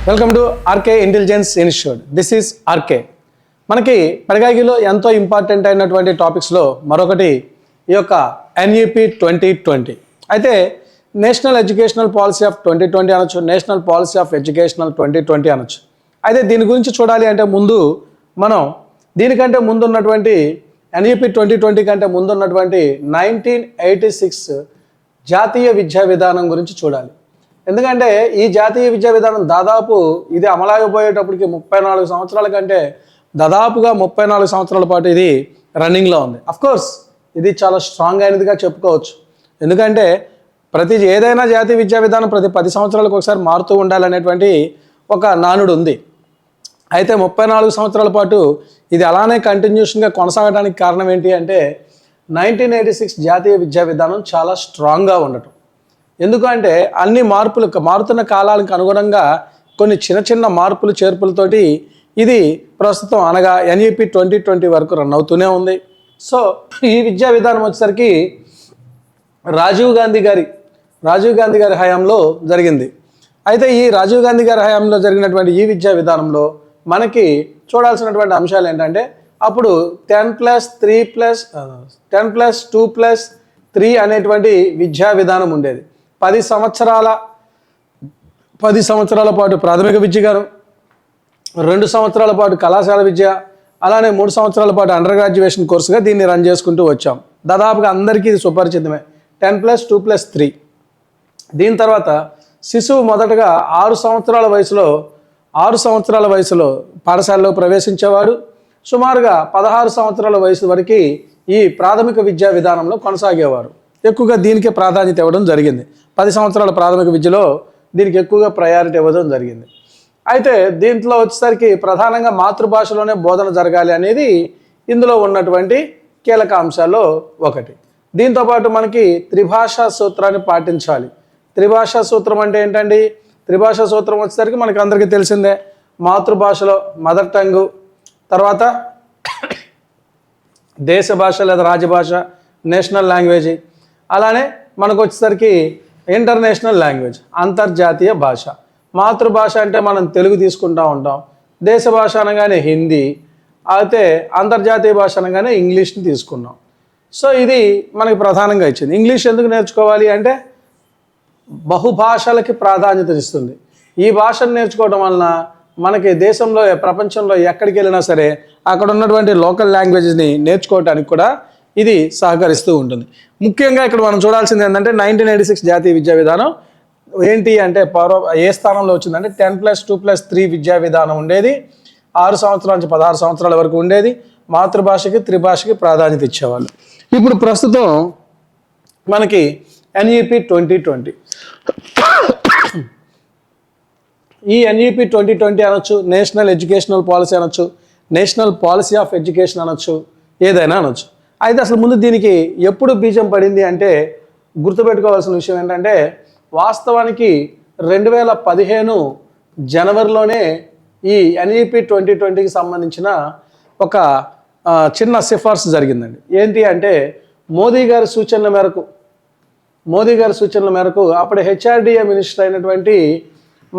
Welcome to RK intelligence institute. This is RK. మనకి పెడగాగిలో ఎంతో ఇంపార్టెంట్ అయినటువంటి టాపిక్స్లో మరొకటి ఈ యొక్క ఎన్ఈపి 2020. అయితే నేషనల్ ఎడ్యుకేషనల్ పాలసీ ఆఫ్ 2020 అనొచ్చు, నేషనల్ పాలసీ ఆఫ్ ఎడ్యుకేషనల్ 2020 అనొచ్చు. అయితే దీని గురించి చూడాలి అంటే ముందు మనం దీనికంటే ముందున్నటువంటి ఎన్ఈపి 2020 కంటే ముందున్నటువంటి 1986 జాతీయ విద్యా విధానం గురించి చూడాలి. ఎందుకంటే ఈ జాతీయ విద్యా విధానం దాదాపు ఇది అమలాగిపోయేటప్పటికి 34 సంవత్సరాల కంటే దాదాపుగా 34 సంవత్సరాల పాటు ఇది రన్నింగ్లో ఉంది. అఫ్కోర్స్ ఇది చాలా స్ట్రాంగ్ అయినదిగా చెప్పుకోవచ్చు. ఎందుకంటే ఏదైనా జాతీయ విద్యా విధానం ప్రతి 10 సంవత్సరాలకు ఒకసారి మారుతూ ఉండాలనేటువంటి ఒక నానుడు ఉంది. అయితే 34 సంవత్సరాల పాటు ఇది అలానే కంటిన్యూషన్గా కొనసాగడానికి కారణం ఏంటి అంటే 1986 జాతీయ విద్యా విధానం చాలా స్ట్రాంగ్గా ఉండటం. ఎందుకంటే అన్ని మారుతున్న కాలాలకు అనుగుణంగా కొన్ని చిన్న మార్పులు చేర్పులతోటి ఇది ప్రస్తుతం అనగా ఎన్ఈపి 2020 వరకు రన్ అవుతూనే ఉంది. సో ఈ విద్యా విధానం వచ్చేసరికి రాజీవ్ గాంధీ గారి హయాంలో జరిగింది. అయితే ఈ రాజీవ్ గాంధీ గారి హయాంలో జరిగినటువంటి ఈ విద్యా విధానంలో మనకి చూడాల్సినటువంటి అంశాలు ఏంటంటే అప్పుడు 10+2+3 అనేటువంటి విద్యా విధానం ఉండేది. 10 సంవత్సరాల పాటు ప్రాథమిక విద్య గాను, 2 సంవత్సరాల పాటు కళాశాల విద్య, అలానే 3 సంవత్సరాల పాటు అండర్ గ్రాడ్యుయేషన్ కోర్సుగా దీన్ని రన్ చేసుకుంటూ వచ్చాం. దాదాపుగా అందరికీ ఇది సుపరిచితమే 10+2+3. దీని తర్వాత శిశువు మొదటగా 6 సంవత్సరాల వయసులో పాఠశాలలో ప్రవేశించేవాడు. సుమారుగా 16 సంవత్సరాల వయసు వరకు ఈ ప్రాథమిక విద్యా విధానంలో కొనసాగేవారు. ఎక్కువగా దీనికే ప్రాధాన్యత ఇవ్వడం జరిగింది. 10 సంవత్సరాల ప్రాథమిక విద్యలో దీనికి ఎక్కువగా ప్రయారిటీ ఇవ్వడం జరిగింది. అయితే దీంట్లో వచ్చేసరికి ప్రధానంగా మాతృభాషలోనే బోధన జరగాలి అనేది ఇందులో ఉన్నటువంటి కీలక అంశాల్లో ఒకటి. దీంతోపాటు మనకి త్రిభాషా సూత్రాన్ని పాటించాలి. త్రిభాషా సూత్రం అంటే ఏంటండి? త్రిభాషా సూత్రం వచ్చేసరికి మనకి అందరికీ తెలిసిందే. మాతృభాషలో మదర్ టంగు, తర్వాత దేశ భాష లేదా రాజభాష, నేషనల్ లాంగ్వేజ్, అలానే మనకు వచ్చేసరికి ఇంటర్నేషనల్ లాంగ్వేజ్, అంతర్జాతీయ భాష. మాతృభాష అంటే మనం తెలుగు తీసుకుంటూ ఉంటాం, దేశ భాష అనగానే హిందీ, అయితే అంతర్జాతీయ భాష అనగానే ఇంగ్లీష్ని తీసుకున్నాం. సో ఇది మనకి ప్రధానంగా ఇచ్చింది. ఇంగ్లీష్ ఎందుకు నేర్చుకోవాలి అంటే బహుభాషలకి ప్రాధాన్యత ఇస్తుంది. ఈ భాషను నేర్చుకోవడం వలన మనకి దేశంలో ప్రపంచంలో ఎక్కడికి వెళ్ళినా సరే అక్కడ ఉన్నటువంటి లోకల్ లాంగ్వేజెస్ని నేర్చుకోవడానికి కూడా ఇది సహకరిస్తూ ఉంటుంది. ముఖ్యంగా ఇక్కడ మనం చూడాల్సింది ఏంటంటే 1986 జాతీయ విద్యా విధానం ఏంటి అంటే ఏ స్థానంలో వచ్చిందంటే 10+2+3 విద్యా విధానం ఉండేది. 6 సంవత్సరాల నుంచి 16 సంవత్సరాల వరకు ఉండేది. మాతృభాషకి త్రిభాషకి ప్రాధాన్యత ఇచ్చేవాళ్ళు. ఇప్పుడు ప్రస్తుతం మనకి ఎన్ఈపి 2020, ఈ ఎన్ఈపి 2020 అనొచ్చు, నేషనల్ ఎడ్యుకేషనల్ పాలసీ అనొచ్చు, నేషనల్ పాలసీ ఆఫ్ ఎడ్యుకేషన్ అనొచ్చు, ఏదైనా అనొచ్చు. అయితే అసలు ముందు దీనికి ఎప్పుడు బీజం పడింది అంటే గుర్తుపెట్టుకోవాల్సిన విషయం ఏంటంటే వాస్తవానికి 2015 జనవరిలోనే ఈ ఎన్ఈపి 2020కి సంబంధించిన ఒక చిన్న సిఫార్సు జరిగిందండి. ఏంటి అంటే మోదీ గారి సూచనల మేరకు అప్పుడు హెచ్ఆర్డిఏ మినిస్టర్ అయినటువంటి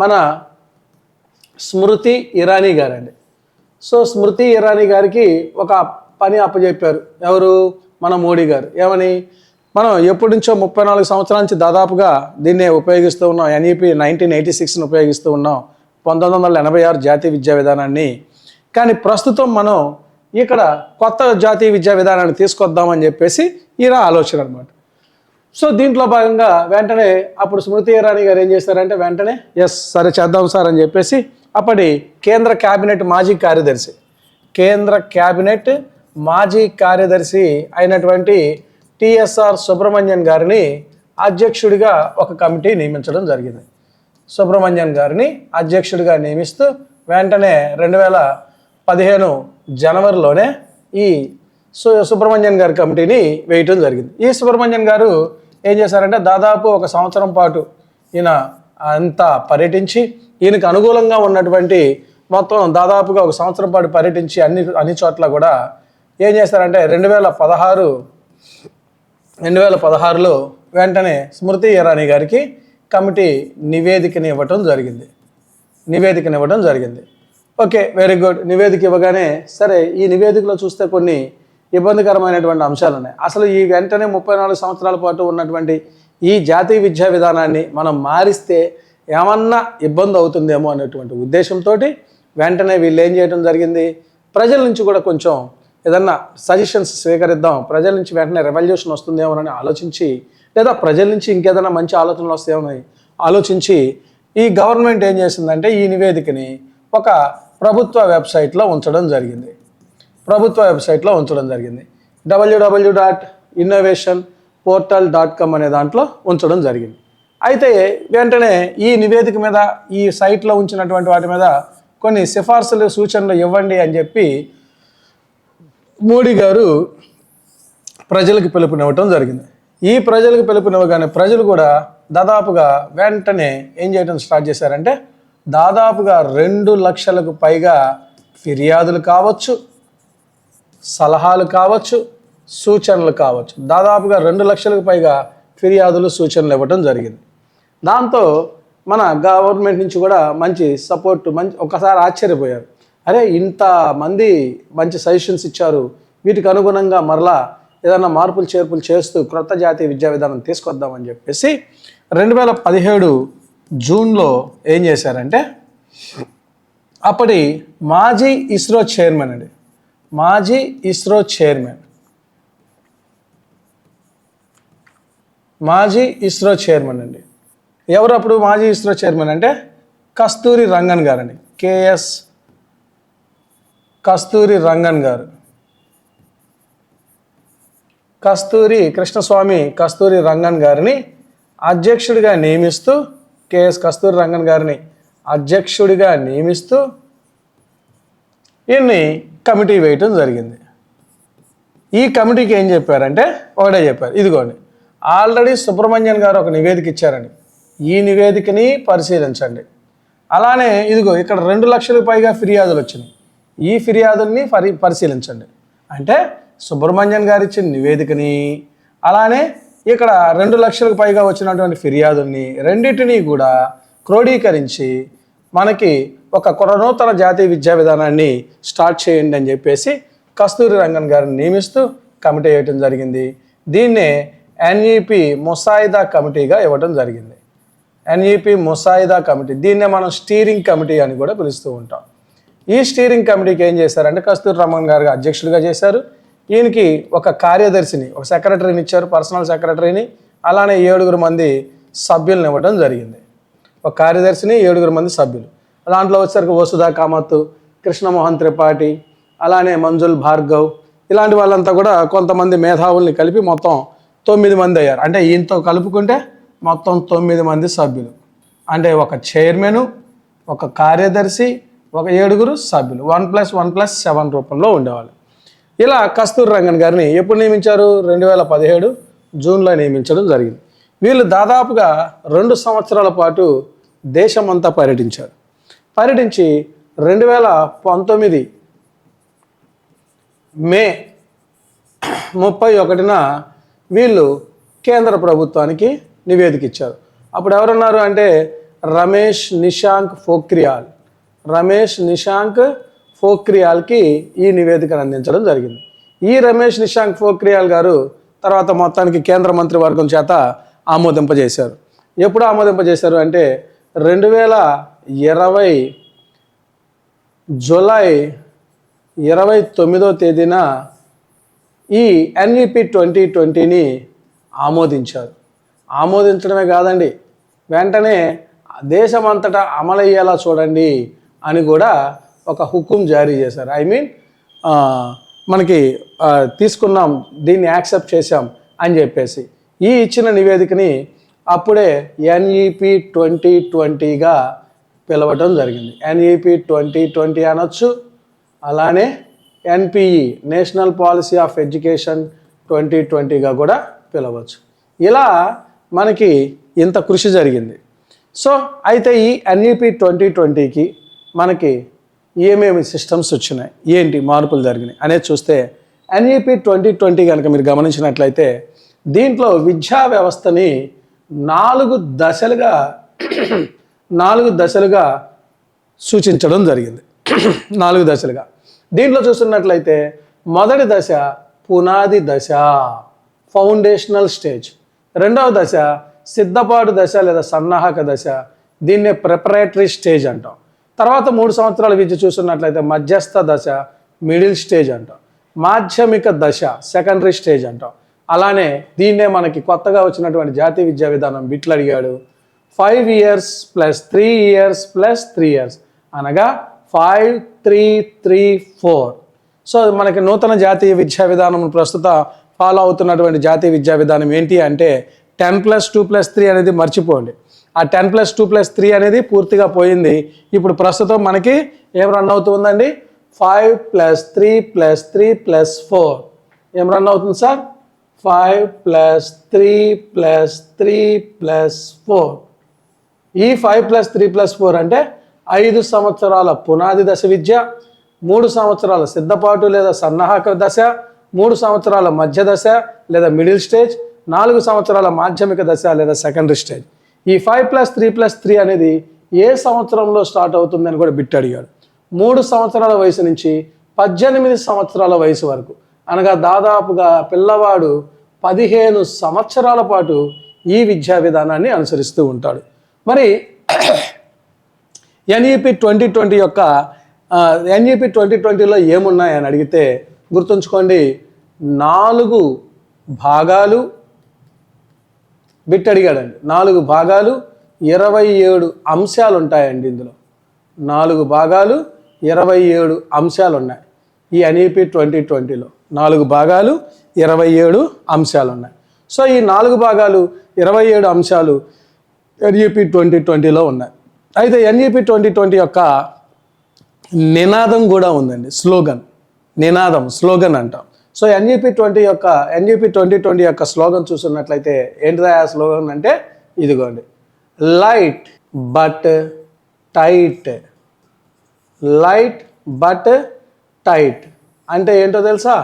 మన స్మృతి ఇరానీ గారండి. సో స్మృతి ఇరానీ గారికి ఒక పని అప్పచెప్పారు. ఎవరు? మన మోడీ గారు. ఏమని? మనం ఎప్పటి నుంచో 34 సంవత్సరాల నుంచి దాదాపుగా దీన్నే ఉపయోగిస్తూ ఉన్నాం. ఎన్ఈపి 1986ని ఉపయోగిస్తూ ఉన్నాం, 1986 జాతీయ విద్యా విధానాన్ని. కానీ ప్రస్తుతం మనం ఇక్కడ కొత్త జాతీయ విద్యా విధానాన్ని తీసుకొద్దామని చెప్పేసి ఈయన ఆలోచన అనమాట. సో దీంట్లో భాగంగా వెంటనే అప్పుడు స్మృతి ఇరానీ గారు ఏం చేశారంటే వెంటనే సరే చేద్దాం సార్ అని చెప్పేసి అప్పటి కేంద్ర క్యాబినెట్ మాజీ కార్యదర్శి అయినటువంటి టిఎస్ఆర్ సుబ్రహ్మణ్యన్ గారిని అధ్యక్షుడిగా ఒక కమిటీ నియమించడం జరిగింది. సుబ్రహ్మణ్యన్ గారిని అధ్యక్షుడిగా నియమిస్తూ వెంటనే 2015 జనవరిలోనే ఈ సుబ్రహ్మణ్యన్ గారి కమిటీని వేయటం జరిగింది. ఈ సుబ్రహ్మణ్యన్ గారు ఏం చేశారంటే దాదాపు 1 సంవత్సరం పాటు ఈయన అంతా పర్యటించి ఈయనకు అనుకూలంగా ఉన్నటువంటి మొత్తం దాదాపుగా 1 సంవత్సరం పాటు పర్యటించి అన్ని చోట్ల కూడా ఏం చేశారంటే 2016లో వెంటనే స్మృతి ఇరానీ గారికి కమిటీ నివేదికని ఇవ్వటం జరిగింది. నివేదికను ఇవ్వడం జరిగింది. Okay, very good. నివేదిక ఇవ్వగానే సరే, ఈ నివేదికలో చూస్తే కొన్ని ఇబ్బందికరమైనటువంటి అంశాలు ఉన్నాయి. అసలు ఈ వెంటనే 34 సంవత్సరాల పాటు ఉన్నటువంటి ఈ జాతీయ విద్యా విధానాన్ని మనం మారిస్తే ఏమన్నా ఇబ్బంది అవుతుందేమో అనేటువంటి ఉద్దేశంతో వెంటనే వీళ్ళు ఏం చేయడం జరిగింది, ప్రజల నుంచి కూడా కొంచెం ఏదన్నా సజెషన్స్ స్వీకరిద్దాం, ప్రజల నుంచి వెంటనే రెవల్యూషన్ వస్తుందేమో అని ఆలోచించి, లేదా ప్రజల నుంచి ఇంకేదైనా మంచి ఆలోచనలు వస్తాయేమని ఆలోచించి ఈ గవర్నమెంట్ ఏం చేసిందంటే ఈ నివేదికని ఒక ప్రభుత్వ వెబ్సైట్లో ఉంచడం జరిగింది. www.innovationportal.com అనే దాంట్లో ఉంచడం జరిగింది. అయితే వెంటనే ఈ నివేదిక మీద, ఈ సైట్లో ఉంచినటువంటి వాటి మీద కొన్ని సిఫార్సులు, సూచనలు ఇవ్వండి అని చెప్పి మోడీ గారు ప్రజలకు పిలుపునివ్వటం జరిగింది. ఈ ప్రజలకు పిలుపునివ్వగానే ప్రజలు కూడా దాదాపుగా వెంటనే ఏం చేయడం స్టార్ట్ చేశారంటే, దాదాపుగా 2 లక్షలకు పైగా ఫిర్యాదులు కావచ్చు, సలహాలు కావచ్చు, సూచనలు కావచ్చు, దాదాపుగా 2 లక్షలకు పైగా ఫిర్యాదులు, సూచనలు ఇవ్వడం జరిగింది. దాంతో మన గవర్నమెంట్ నుంచి కూడా మంచి సపోర్ట్, ఒకసారి ఆశ్చర్యపోయారు. అరే, ఇంతమంది మంచి సజెషన్స్ ఇచ్చారు, వీటికి అనుగుణంగా మరలా ఏదైనా మార్పులు చేర్పులు చేస్తూ క్రొత్త జాతీయ విద్యా విధానం తీసుకొద్దామని చెప్పేసి 2017 జూన్లో ఏం చేశారంటే, అప్పటి మాజీ ఇస్రో చైర్మన్ అండి, ఎవరు అప్పుడు మాజీ ఇస్రో చైర్మన్ అంటే కస్తూరి రంగన్ గారండి, కేఎస్ కస్తూరి రంగన్ గారు. కస్తూరి రంగన్ గారిని అధ్యక్షుడిగా నియమిస్తూ, కేఎస్ కస్తూరి రంగన్ గారిని అధ్యక్షుడిగా నియమిస్తూ ఈయన్ని కమిటీ వేయటం జరిగింది. ఈ కమిటీకి ఏం చెప్పారంటే ఒకటే చెప్పారు, ఇదిగోండి ఆల్రెడీ సుబ్రహ్మణ్యన్ గారు ఒక నివేదిక ఇచ్చారండి, ఈ నివేదికని పరిశీలించండి. అలానే ఇదిగో ఇక్కడ 2 లక్షలకు పైగా ఫిర్యాదులు వచ్చినాయి, ఈ ఫిర్యాదుల్ని పరిశీలించండి. అంటే సుబ్రహ్మణ్యన్ గారు ఇచ్చిన నివేదికని, అలానే ఇక్కడ 2 లక్షలకు పైగా వచ్చినటువంటి ఫిర్యాదుల్ని రెండింటినీ కూడా క్రోడీకరించి మనకి ఒక నూతన జాతీయ విద్యా విధానాన్ని స్టార్ట్ చేయండి అని చెప్పేసి కస్తూరి రంగన్ గారిని నియమిస్తూ కమిటీ వేయటం జరిగింది. దీన్నే ఎన్ఈపి ముసాయిదా కమిటీగా ఇవ్వడం జరిగింది. ఎన్ఈపి ముసాయిదా కమిటీ, దీన్నే మనం స్టీరింగ్ కమిటీ అని కూడా పిలుస్తూ ఉంటాం. ఈ స్టీరింగ్ కమిటీకి ఏం చేశారంటే కస్తూరి రంగన్ గారు అధ్యక్షుడిగా చేశారు. ఈయనకి ఒక కార్యదర్శిని, ఒక సెక్రటరీని ఇచ్చారు, పర్సనల్ సెక్రటరీని. అలానే 7 మంది సభ్యులను ఇవ్వడం జరిగింది. ఒక కార్యదర్శిని, 7 మంది సభ్యులు. దాంట్లో వచ్చేసరికి వసుధా కామత్, కృష్ణమోహన్ త్రిపాఠి, అలానే మంజుల్ భార్గవ్, ఇలాంటి వాళ్ళంతా కూడా కొంతమంది మేధావుల్ని కలిపి మొత్తం 9 మంది అయ్యారు. అంటే ఈయనతో కలుపుకుంటే మొత్తం 9 మంది సభ్యులు. అంటే ఒక చైర్మను, ఒక కార్యదర్శి, ఒక 7 సభ్యులు, 1+1+7 రూపంలో ఉండేవాళ్ళు. ఇలా కస్తూరి రంగన్ గారిని ఎప్పుడు నియమించారు? 2017 జూన్లో నియమించడం జరిగింది. వీళ్ళు దాదాపుగా 2 సంవత్సరాల పాటు దేశమంతా పర్యటించి 2019 మే 31న వీళ్ళు కేంద్ర ప్రభుత్వానికి నివేదిక ఇచ్చారు. అప్పుడు ఎవరున్నారు అంటే రమేష్ నిశాంక్ పోఖ్రియాల్కి ఈ నివేదికను అందించడం జరిగింది. ఈ రమేష్ నిశాంక్ పోఖ్రియాల్ గారు తర్వాత మొత్తానికి కేంద్ర మంత్రివర్గం చేత ఆమోదింపజేశారు. ఎప్పుడు ఆమోదింపజేశారు అంటే 2020 జూలై 29వ తేదీన ఈ ఎన్ఈపి 2020ని ఆమోదించారు. ఆమోదించడమే కాదండి, వెంటనే దేశమంతటా అమలయ్యేలా చూడండి అని కూడా ఒక హుకుం జారీ చేశారు. మనకి తీసుకున్నాం, దీన్ని యాక్సెప్ట్ చేశాం అని చెప్పేసి ఈ ఇచ్చిన నివేదికని అప్పుడే ఎన్ఈపి 2020గా పిలవటం జరిగింది. ఎన్ఈపి 2020 అనొచ్చు, అలానే NPE national policy of education 2020గా కూడా పిలవచ్చు. ఇలా మనకి ఇంత కృషి జరిగింది. సో అయితే ఈ ఎన్ఈపి 2020కి మనకి ఏమేమి సిస్టమ్స్ వచ్చినాయి, ఏంటి మార్పులు జరిగినాయి అనేది చూస్తే ఎన్ఈపి 2020 కనుక మీరు గమనించినట్లయితే దీంట్లో విద్యా వ్యవస్థని 4 దశలుగా సూచించడం జరిగింది 4 దశలుగా. దీంట్లో చూస్తున్నట్లయితే మొదటి దశ పునాది దశ, ఫౌండేషనల్ స్టేజ్. రెండవ దశ సిద్ధపాటు దశ లేదా సన్నాహక దశ, దీన్నే ప్రిపరేటరీ స్టేజ్ అంటాం. తర్వాత 3 సంవత్సరాల విద్య చూస్తున్నట్లయితే మధ్యస్థ దశ, మిడిల్ స్టేజ్ అంటాం. మాధ్యమిక దశ, సెకండరీ స్టేజ్ అంటాం. అలానే దీన్నే మనకి కొత్తగా వచ్చినటువంటి జాతీయ విద్యా విధానం బిట్లు అడిగాడు. 5 years + 3 years + 3 years అనగా 5, 3, 3, 4. సో మనకి నూతన జాతీయ విద్యా విధానం ప్రస్తుత ఫాలో అవుతున్నటువంటి జాతీయ విద్యా విధానం ఏంటి అంటే 10 + 2 + 3 అనేది మర్చిపోండి. ఆ 10 + 2 + 3 అనేది పూర్తిగా పోయింది. ఇప్పుడు ప్రస్తుతం మనకి ఏం రన్ అవుతుందండి? 5 + 3 + 3 + 4 ఏం రన్ అవుతుంది సార్? 5 + 3 + 3 + 4. ఈ 5 + 3 + 4 అంటే 5 సంవత్సరాల పునాది దశ విద్య, 3 సంవత్సరాల సిద్ధపాటు లేదా సన్నాహక దశ, 3 సంవత్సరాల మధ్య దశ లేదా మిడిల్ స్టేజ్, 4 సంవత్సరాల మాధ్యమిక దశ లేదా సెకండరీ స్టేజ్. ఈ 5 + 3 + 3 అనేది ఏ సంవత్సరంలో స్టార్ట్ అవుతుందని కూడా బిట్ అడిగాడు. 3 సంవత్సరాల వయసు నుంచి 18 సంవత్సరాల వయసు వరకు, అనగా దాదాపుగా పిల్లవాడు 15 సంవత్సరాల పాటు ఈ విద్యా విధానాన్ని అనుసరిస్తూ ఉంటాడు. మరి ఎన్ఈపి 2020 యొక్క ఎన్ఈపి 2020లో ఏమున్నాయని అడిగితే గుర్తుంచుకోండి, 4 భాగాలు బిట్ అడిగాడండి. 4 భాగాలు 27 అంశాలు ఉంటాయండి. ఇందులో 4 భాగాలు 27 అంశాలు ఉన్నాయి. ఈ ఎన్ఈపి 2020లో 4 భాగాలు 27 అంశాలు ఉన్నాయి. సో ఈ 4 భాగాలు 27 అంశాలు ఎన్ఈపి 2020లో ఉన్నాయి. అయితే ఎన్ఈపి 2020 యొక్క నినాదం కూడా ఉందండి, స్లోగన్. నినాదం, స్లోగన్ అంటాం. సో ఎన్ఈపి 2020 యొక్క స్లోగన్ చూస్తున్నట్లయితే ఏంటిదా ఆ స్లోగన్ అంటే ఇదిగోండి, light but tight. Light but tight అంటే ఏంటో తెలుసా?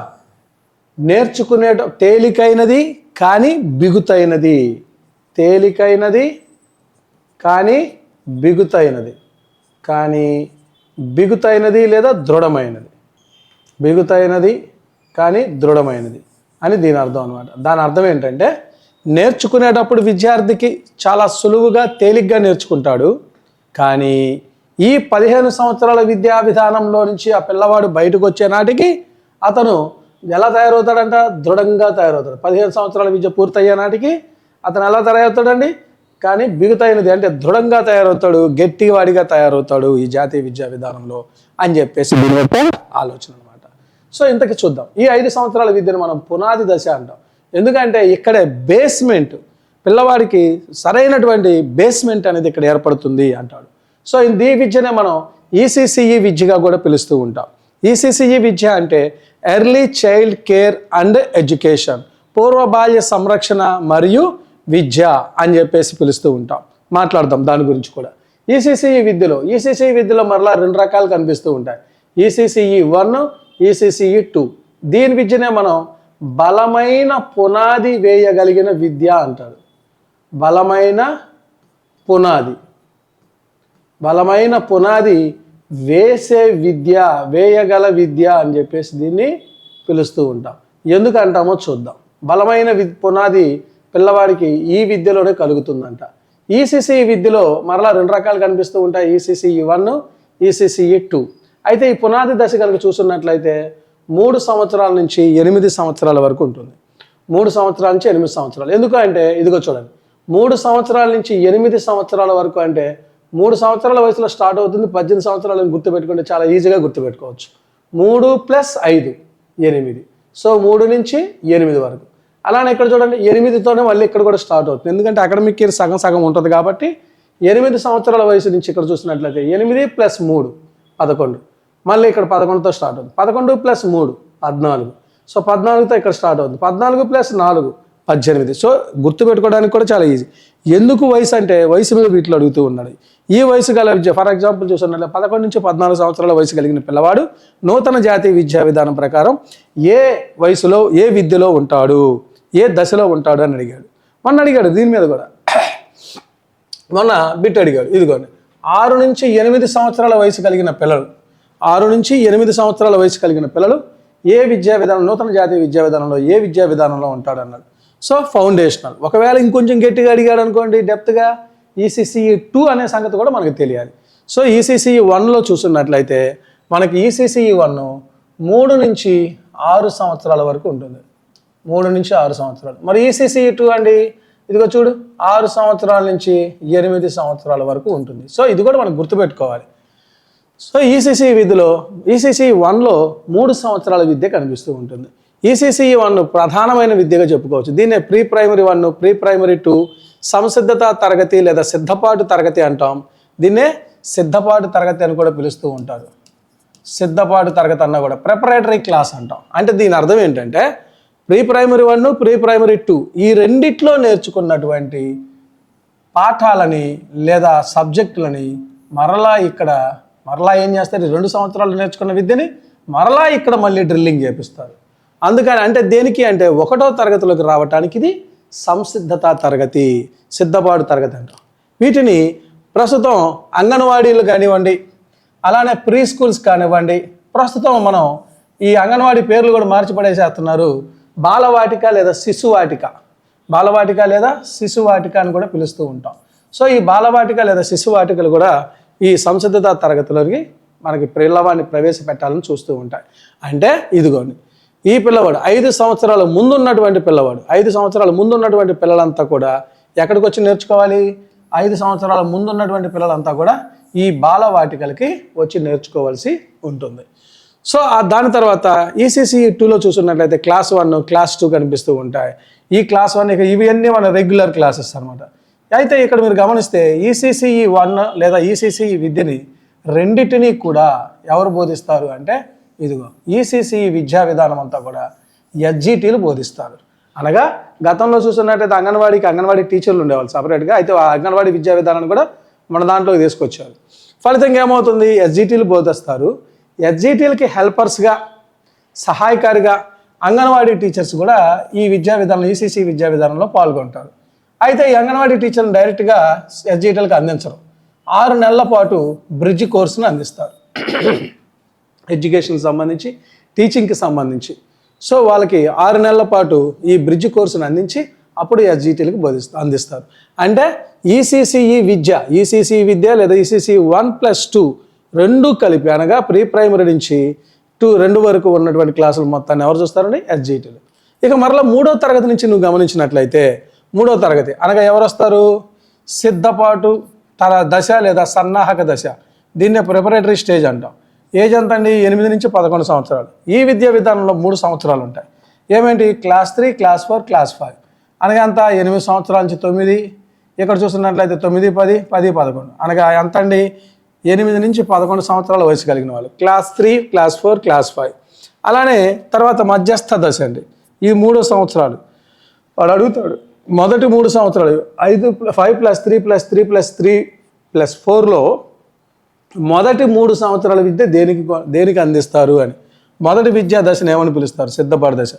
నేర్చుకునే తేలికైనది కానీ బిగుతైనది. తేలికైనది కానీ బిగుతైనది, కానీ బిగుతైనది లేదా దృఢమైనది. బిగుతైనది కానీ దృఢమైనది అని దీని అర్థం అనమాట. దాని అర్థం ఏంటంటే నేర్చుకునేటప్పుడు విద్యార్థికి చాలా సులువుగా తేలిగ్గా నేర్చుకుంటాడు, కానీ ఈ 15 సంవత్సరాల విద్యా విధానంలో నుంచి ఆ పిల్లవాడు బయటకు వచ్చే నాటికి అతను ఎలా తయారవుతాడంట? దృఢంగా తయారవుతాడు. 15 సంవత్సరాల విద్య పూర్తయ్యే నాటికి అతను ఎలా తయారవుతాడండి? కానీ బిగుతైనది అంటే దృఢంగా తయారవుతాడు, గట్టివాడిగా తయారవుతాడు ఈ జాతీయ విద్యా విధానంలో అని చెప్పేసి దీని యొక్క ఆలోచన అనమాట. సో ఇంతకీ చూద్దాం. ఈ 5 సంవత్సరాల విద్యను మనం పునాది దశ అంటాం. ఎందుకంటే ఇక్కడే బేస్మెంట్, పిల్లవాడికి సరైనటువంటి బేస్మెంట్ అనేది ఇక్కడ ఏర్పడుతుంది అంటాడు. సో ఈ విద్యనే మనం ఈసీసీఈ విద్యగా కూడా పిలుస్తూ ఉంటాం. ఈసీసీఈ విద్య అంటే early child care and education, పూర్వ బాల్య సంరక్షణ మరియు విద్య అని చెప్పేసి పిలుస్తూ ఉంటాం. మాట్లాడదాం దాని గురించి కూడా. ఈసీసీఈ విద్యలో మరలా 2 రకాలు కనిపిస్తూ ఉంటాయి. ECCE 1, ECCE 2. దీని విద్యనే మనం బలమైన పునాది వేయగలిగిన విద్య అంటారు. బలమైన పునాది వేసే విద్య, వేయగల విద్య అని చెప్పేసి దీన్ని పిలుస్తూ ఉంటాం. ఎందుకు అంటామో చూద్దాం. బలమైన పునాది పిల్లవాడికి ఈ విద్యలోనే కలుగుతుందంట. ఈసీసీఈ విద్యలో మరలా 2 రకాలు కనిపిస్తూ ఉంటాయి, ఈసీసీఈ 1, ఈసీసీఈ 2. అయితే ఈ పునాది దశ కనుక చూస్తున్నట్లయితే 3 సంవత్సరాల నుంచి 8 సంవత్సరాల వరకు ఉంటుంది. 3 సంవత్సరాల నుంచి 8 సంవత్సరాలు. ఎందుకు అంటే ఇదిగో చూడండి, 3 సంవత్సరాల నుంచి 8 సంవత్సరాల వరకు అంటే 3 సంవత్సరాల వయసులో స్టార్ట్ అవుతుంది. 18 సంవత్సరాలను గుర్తుపెట్టుకుంటే చాలా ఈజీగా గుర్తుపెట్టుకోవచ్చు. 3 + 5 8. సో 3 నుంచి 8 వరకు. అలానే ఇక్కడ చూడండి, 8తోనే మళ్ళీ ఇక్కడ కూడా స్టార్ట్ అవుతుంది. ఎందుకంటే అకాడమిక్ ఇయర్ సగం ఉంటుంది కాబట్టి 8 సంవత్సరాల వయసు నుంచి ఇక్కడ చూసినట్లయితే 8 + 3 11. మళ్ళీ ఇక్కడ 11తో స్టార్ట్ అవుతుంది. 11 + 3 14. సో 14తో ఇక్కడ స్టార్ట్ అవుతుంది. 14 + 4 18. సో గుర్తుపెట్టుకోవడానికి కూడా చాలా ఈజీ. ఎందుకు వయసు అంటే వయసు మీద వీటిలో అడుగుతూ ఉన్నాడు. ఈ వయసు గల విద్య, ఫర్ ఎగ్జాంపుల్ చూసినట్లయితే 11 నుంచి 14 సంవత్సరాల వయసు కలిగిన పిల్లవాడు నూతన జాతీయ విద్యా విధానం ప్రకారం ఏ వయసులో ఏ విద్యలో ఉంటాడు, ఏ దశలో ఉంటాడు అని అడిగాడు. మొన్న అడిగాడు దీని మీద కూడా, మొన్న బిట్ అడిగాడు. ఇదిగోండి, 6 నుంచి 8 సంవత్సరాల వయసు కలిగిన పిల్లలు 6 నుంచి 8 సంవత్సరాల వయసు కలిగిన పిల్లలు ఏ విద్యా విధానం, నూతన జాతీయ విద్యా విధానంలో ఏ విద్యా విధానంలో ఉంటాడన్నాడు. So foundational. ఒకవేళ ఇంకొంచెం గట్టిగా అడిగాడు అనుకోండి, డెప్త్గా ఈసీసీఈ 2 అనే సంగతి కూడా మనకు తెలియాలి. సో ఈసీసీఈ 1లో చూస్తున్నట్లయితే మనకి ఈసీసీఈ 1 3 నుంచి 6 సంవత్సరాల వరకు ఉంటుంది. 3 నుంచి 6 సంవత్సరాలు. మరి ఈసీసీఈ 2 అండి, ఇదిగో చూడు 6 సంవత్సరాల నుంచి 8 సంవత్సరాల వరకు ఉంటుంది. సో ఇది కూడా మనం గుర్తుపెట్టుకోవాలి. సో ఈసీసీ విధిలో ఈసీసీ 1లో 3 సంవత్సరాల విద్య కనిపిస్తూ ఉంటుంది. ఈసీసీ 1 ప్రధానమైన విద్యగా చెప్పుకోవచ్చు. దీన్నే ప్రీ ప్రైమరీ 1, ప్రీ ప్రైమరీ 2, సంసిద్ధత తరగతి లేదా సిద్ధపాటు తరగతి అంటాం. దీన్నే సిద్ధపాటు తరగతి అని కూడా పిలుస్తూ ఉంటారు. సిద్ధపాటు తరగతి అన్న కూడా ప్రిపరేటరీ క్లాస్ అంటాం. అంటే దీని అర్థం ఏంటంటే ప్రీ ప్రైమరీ 1, ప్రీ ప్రైమరీ 2 ఈ రెండిట్లో నేర్చుకున్నటువంటి పాఠాలని లేదా సబ్జెక్టులని మరలా ఏం చేస్తారు, 2 సంవత్సరాలు నేర్చుకున్న విద్యని మరలా ఇక్కడ మళ్ళీ డ్రిల్లింగ్ చేపిస్తారు. అందుకని అంటే దేనికి అంటే 1వ తరగతిలోకి రావటానికి ఇది సంసిద్ధత తరగతి, సిద్ధపాటు తరగతి అంటాం. వీటిని ప్రస్తుతం అంగన్వాడీలు కానివ్వండి, అలానే ప్రీ స్కూల్స్ కానివ్వండి, ప్రస్తుతం మనం ఈ అంగన్వాడీ పేర్లు కూడా మార్చిపడేసేస్తున్నారు. బాలవాటిక లేదా శిశువాటిక, బాలవాటిక లేదా శిశువాటిక అని కూడా పిలుస్తూ ఉంటాం. సో ఈ బాలవాటిక లేదా శిశువాటికలు కూడా ఈ సంసిద్ధత తరగతిలోకి మనకి పిల్లవాడిని ప్రవేశపెట్టాలని చూస్తూ ఉంటాయి. అంటే ఇదిగోండి ఈ పిల్లవాడు 5 సంవత్సరాల ముందున్నటువంటి పిల్లవాడు, 5 సంవత్సరాల ముందున్నటువంటి పిల్లలంతా కూడా ఎక్కడికి వచ్చి నేర్చుకోవాలి, 5 సంవత్సరాల ముందున్నటువంటి పిల్లలంతా కూడా ఈ బాలవాటికలకి వచ్చి నేర్చుకోవాల్సి ఉంటుంది. సో దాని తర్వాత ఈసీసీఈ 2లో చూసుకున్నట్లయితే క్లాస్ 1, క్లాస్ 2 కనిపిస్తూ ఉంటాయి. ఈ క్లాస్ 1 ఇవన్నీ మన రెగ్యులర్ క్లాసెస్ అనమాట. అయితే ఇక్కడ మీరు గమనిస్తే ఈసీసీఈ 1 లేదా ఈసీసీఈ విద్యని రెండింటినీ కూడా ఎవరు బోధిస్తారు అంటే ఇదిగో ఈసీసీఈ విద్యా విధానం అంతా కూడా ఎస్జీటీలు బోధిస్తారు. అనగా గతంలో చూస్తున్నట్టయితే అంగన్వాడీ టీచర్లు ఉండేవాళ్ళు సపరేట్గా. అయితే ఆ అంగన్వాడీ విద్యా విధానాన్ని కూడా మన దాంట్లోకి తీసుకొచ్చారు. ఫలితంగా ఏమవుతుంది, ఎస్జీటీలు బోధిస్తారు. ఎస్జీటీలకి హెల్పర్స్గా, సహాయకారిగా అంగన్వాడీ టీచర్స్ కూడా ఈ విద్యా విధానం ఈసీసీ విద్యా విధానంలో పాల్గొంటారు. అయితే ఈ అంగన్వాడీ టీచర్ని డైరెక్ట్గా ఎస్జీటీలకు అందించరు. 6 నెలల పాటు బ్రిడ్జ్ కోర్సును అందిస్తారు, ఎడ్యుకేషన్కి సంబంధించి, టీచింగ్కి సంబంధించి. సో వాళ్ళకి 6 నెలల పాటు ఈ బ్రిడ్జ్ కోర్సును అందించి అప్పుడు ఎస్జీటీలకు అందిస్తారు. అంటే ఈసీసీఈ విద్య లేదా ఈసీసీ 1+2 రెండు కలిపి అనగా ప్రీ ప్రైమరీ నుంచి 2 వరకు ఉన్నటువంటి క్లాసులు మొత్తాన్ని ఎవరు చూస్తారండి, ఎస్జీటీలు. ఇక మరలా 3వ తరగతి నుంచి నువ్వు గమనించినట్లయితే 3వ తరగతి అనగా ఎవరు వస్తారు, సిద్ధపాటు దశ లేదా సన్నాహక దశ. దీన్నే ప్రిపరేటరీ స్టేజ్ అంటాం. ఏజ్ ఎంత అండి, 8 నుంచి 11 సంవత్సరాలు. ఈ విద్యా విధానంలో 3 సంవత్సరాలు ఉంటాయి. ఏమేంటి, క్లాస్ 3, క్లాస్ 4, క్లాస్ 5 అనగా అంత 8 సంవత్సరాల నుంచి 9. ఇక్కడ చూస్తున్నట్లయితే 9, 10, 10, 11 అనగా ఎంత అండి, 8 నుంచి 11 సంవత్సరాల వయసు కలిగిన వాళ్ళు. Class 3, class 4, class 5. అలానే తర్వాత మధ్యస్థ దశ అండి, ఈ 3 సంవత్సరాలు. వాడు అడుగుతాడు మొదటి 3 సంవత్సరాలు 5+3+3+3+4లో మొదటి 3 సంవత్సరాల విద్య దేనికి అందిస్తారు అని. మొదటి విద్యా దశను ఏమని పిలుస్తారు, సిద్ధపాటు దశ.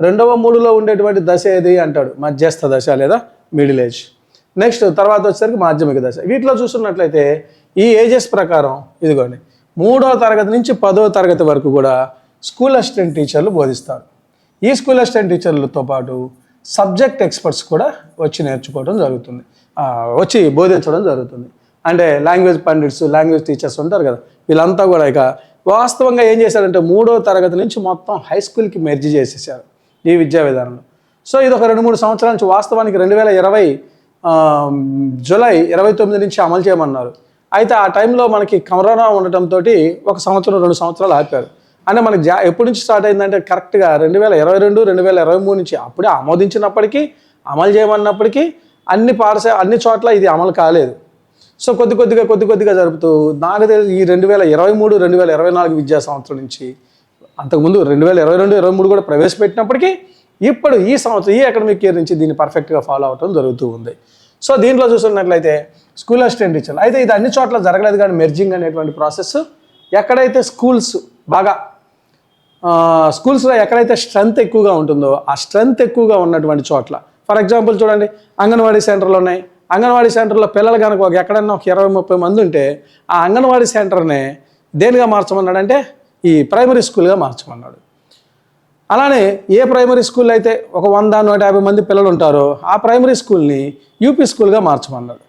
రెండవ మూడులో ఉండేటువంటి దశ ఏది అంటాడు, మధ్యస్థ దశ లేదా మిడిల్ ఏజ్. నెక్స్ట్ తర్వాత వచ్చేసరికి మాధ్యమిక దశ. వీటిలో చూస్తున్నట్లయితే ఈ ఏజెస్ ప్రకారం ఇదిగోండి 3వ తరగతి నుంచి 10వ తరగతి వరకు కూడా స్కూల్ అసిస్టెంట్ టీచర్లు బోధిస్తారు. ఈ స్కూల్ అసిస్టెంట్ టీచర్లతో పాటు సబ్జెక్ట్ ఎక్స్పర్ట్స్ కూడా వచ్చి నేర్చుకోవడం జరుగుతుంది, వచ్చి బోధించడం జరుగుతుంది. అంటే లాంగ్వేజ్ పండిట్స్, లాంగ్వేజ్ టీచర్స్ ఉంటారు కదా, వీళ్ళంతా కూడా ఇక వాస్తవంగా ఏం చేశారంటే 3వ తరగతి నుంచి మొత్తం హై స్కూల్కి మెర్జీ చేసేసారు ఈ విద్యా విధానంలో. సో ఇది ఒక 2-3 సంవత్సరాల నుంచి వాస్తవానికి 2020 జూలై 29 నుంచి అమలు చేయమన్నారు. అయితే ఆ టైంలో మనకి కరోనా ఉండటంతో 1 సంవత్సరం 2 సంవత్సరాలు ఆపారు. అంటే మనకి ఎప్పటి నుంచి స్టార్ట్ అయిందంటే కరెక్ట్గా 2022, 2023 నుంచి అప్పుడే ఆమోదించినప్పటికీ, అమలు చేయమన్నప్పటికీ అన్ని చోట్ల ఇది అమలు కాలేదు. సో కొద్ది కొద్దిగా జరుపుతూ నాకు తెలిసి ఈ 2023, 2024 విద్యా సంవత్సరం నుంచి, అంతకుముందు 2022, 2023 కూడా ప్రవేశపెట్టినప్పటికీ ఇప్పుడు ఈ సంవత్సరం ఈ అకాడమిక్ ఇయర్ నుంచి దీన్ని పర్ఫెక్ట్గా ఫాలో అవడం జరుగుతూ ఉంది. సో దీంట్లో చూసుకున్నట్లయితే స్కూల్ అసిస్టెంట్ టీచర్లు అయితే ఇది అన్ని చోట్ల జరగలేదు. కానీ మెర్జింగ్ అనేటువంటి ప్రాసెస్ ఎక్కడైతే స్కూల్స్లో ఎక్కడైతే స్ట్రెంత్ ఎక్కువగా ఉంటుందో ఆ స్ట్రెంత్ ఎక్కువగా ఉన్నటువంటి చోట్ల, ఫర్ ఎగ్జాంపుల్ చూడండి, అంగన్వాడీ సెంటర్లు ఉన్నాయి, అంగన్వాడీ సెంటర్లో పిల్లలు కనుక ఎక్కడన్నా ఒక 20-30 మంది ఉంటే ఆ అంగన్వాడీ సెంటర్ని దేనిగా మార్చమన్నాడంటే ఈ ప్రైమరీ స్కూల్గా మార్చమన్నాడు. అలానే ఏ ప్రైమరీ స్కూల్ అయితే ఒక 100-150 మంది పిల్లలు ఉంటారో ఆ ప్రైమరీ స్కూల్ని యూపీ స్కూల్గా మార్చమన్నాడు.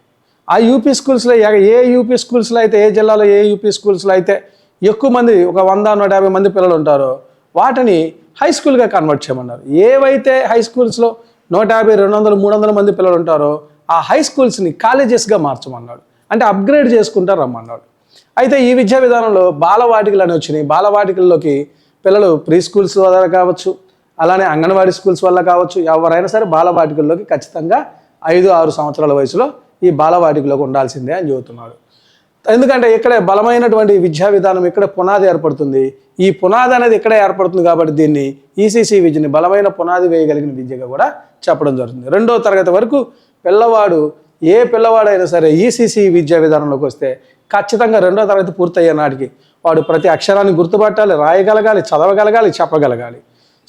ఆ యూపీ స్కూల్స్లో ఏ యూపీ స్కూల్స్లో అయితే ఏ జిల్లాలో ఏ యూపీ స్కూల్స్లో అయితే ఎక్కువ మంది ఒక 100-150 మంది పిల్లలు ఉంటారో వాటిని హై స్కూల్గా కన్వర్ట్ చేయమన్నారు. ఏవైతే హై స్కూల్స్లో 150, 200, 300 మంది పిల్లలు ఉంటారో ఆ హై స్కూల్స్ని కాలేజెస్గా మార్చమన్నాడు. అంటే అప్గ్రేడ్ చేసుకుంటూ రమ్మన్నాడు. అయితే ఈ విద్యా విధానంలో బాలవాటికలు అని వచ్చినాయి. బాలవాటికల్లోకి పిల్లలు ప్రీ స్కూల్స్ వల్ల కావచ్చు, అలానే అంగన్వాడీ స్కూల్స్ వల్ల కావచ్చు, ఎవరైనా సరే బాలవాటికల్లోకి ఖచ్చితంగా 5-6 సంవత్సరాల వయసులో ఈ బాలవాటికలోకి ఉండాల్సిందే అని చెబుతున్నాడు. ఎందుకంటే ఇక్కడే బలమైనటువంటి విద్యా విధానం ఇక్కడే పునాది ఏర్పడుతుంది. ఈ పునాది అనేది ఇక్కడే ఏర్పడుతుంది కాబట్టి దీన్ని ఈసీసీ విద్యని బలమైన పునాది వేయగలిగిన విద్యగా కూడా చెప్పడం జరుగుతుంది. 2వ తరగతి వరకు ఏ పిల్లవాడైనా సరే ఈసీసీ విద్యా విధానంలోకి వస్తే ఖచ్చితంగా 2వ తరగతి పూర్తయ్యే నాటికి వాడు ప్రతి అక్షరాన్ని గుర్తుపట్టాలి, రాయగలగాలి, చదవగలగాలి, చెప్పగలగాలి.